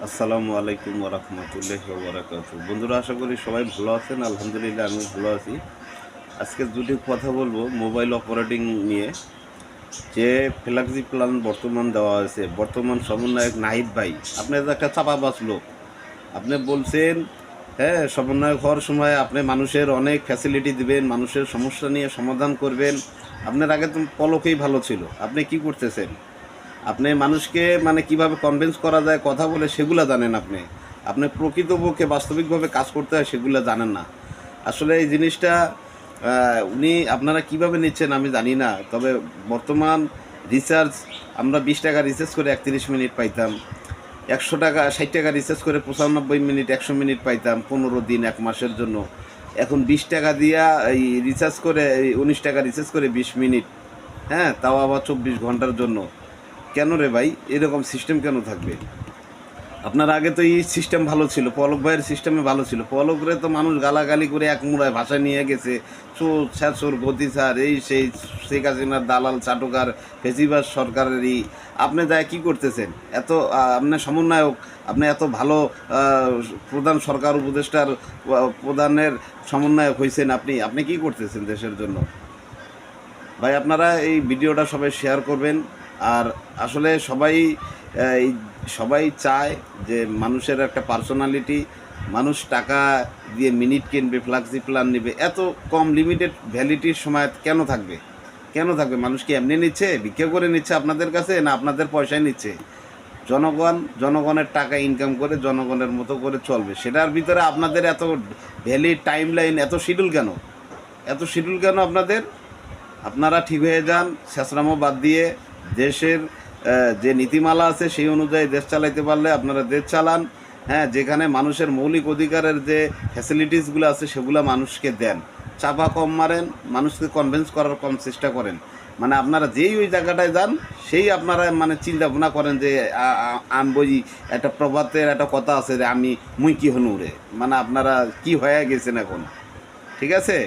আসসালামু আলাইকুম ওয়া রাহমাতুল্লাহি ওয়া বারাকাতুহু। বন্ধুরা, আশা করি সবাই ভালো আছেন। আলহামদুলিল্লাহ আমিও ভালো আছি। আজকে দুটি কথা বলবো মোবাইল অপারেটিং নিয়ে। যে ফ্ল্যাক্সি প্ল্যান বর্তমান দেওয়া হয়েছে, বর্তমান সমন্বয়ক নাহিদ ভাই, আপনি তো একটা চাপাবাজ লোক। আপনি বলছেন, হ্যাঁ, সমন্বয়ক হওয়ার সময় আপনি মানুষের অনেক ফ্যাসিলিটি দিবেন, মানুষের সমস্যা নিয়ে সমাধান করবেন। আপনার আগে তো পলকেই ভালো ছিল। আপনি কি করতেছেন? আপনি মানুষকে মানে কিভাবে কনভিন্স করা যায় কথা বলে সেগুলো জানেন। আপনি প্রকৃতপক্ষে বাস্তবিকভাবে কাজ করতে হয় সেগুলো জানেন না। আসলে এই জিনিসটা উনি আপনারা কিভাবে নিচ্ছেন আমি জানি না। তবে বর্তমান রিচার্জ আমরা 20 টাকা রিচার্জ করে 31 মিনিট পাইতাম, 100 টাকা 60 টাকা রিচার্জ করে 95 মিনিট 100 মিনিট পাইতাম 15 দিন 1 মাসের জন্য। এখন 20 টাকা দিয়া এই রিচার্জ করে 19 টাকা রিচার্জ করে 20 মিনিট, হ্যাঁ, তাও আবার 24 ঘন্টার জন্য। কেন রে ভাই, এরকম সিস্টেম কেন থাকবে? আপনার আগে তো এই সিস্টেম ভালো ছিল, পলক ভাইয়ের সিস্টেমে ভালো ছিল। পলকরে তো মানুষ গালাগালি করে এক মুড়ায় ভাষা নিয়ে গেছে, চোর ছ্যাচোর গতি স্যার, এই সেই শেখ হাসিনার দালাল চাটকার ফেসিবাস সরকারেরই। আপনি যায় কি করতেছেন? এত আপনি সমন্বয়ক, আপনি এত ভালো প্রধান সরকার উপদেষ্টার প্রধানের সমন্বয়ক হয়েছেন, আপনি কি করতেছেন দেশের জন্য? ভাই, আপনারা এই ভিডিওটা সবাই শেয়ার করবেন। আর আসলে এই সবাই চায় যে মানুষের একটা পার্সোনালিটি, মানুষ টাকা দিয়ে মিনিট কিনবে, ফ্লাক্সি প্ল্যান নেবে। এত কম লিমিটেড ভ্যালিডিটির সময় কেন থাকবে? কেন থাকবে? মানুষ কি এমনি নিচ্ছে, ভিক্ষা করে নিচ্ছে আপনাদের কাছে, না আপনাদের পয়সায় নিচ্ছে? জনগণের টাকা ইনকাম করে জনগণের মতো করে চলবে, সেটার ভিতরে আপনাদের এত ভ্যালিড টাইম লাইন, এত শিডিউল কেন? আপনাদের? আপনারা ঠিক হয়ে যান, শেষরামও বাদ দিয়ে দেশের যে নীতিমালা আছে সেই অনুযায়ী দেশ চালাইতে পারলে আপনারা দেশ চালান। হ্যাঁ, যেখানে মানুষের মৌলিক অধিকারের যে ফ্যাসিলিটিসগুলো আছে সেগুলো মানুষকে দেন। চাপা কম মারেন, মানুষকে কনভিন্স করার কম চেষ্টা করেন। মানে আপনারা যেই ওই জায়গাটায় যান, সেই আপনারা মানে চিন্তা ভাবনা করেন যে আমি বই একটা প্রবাদের একটা কথা আছে যে মুই কি হনু রে, মানে আপনারা কি হয়ে গেছেন এখন। ঠিক আছে?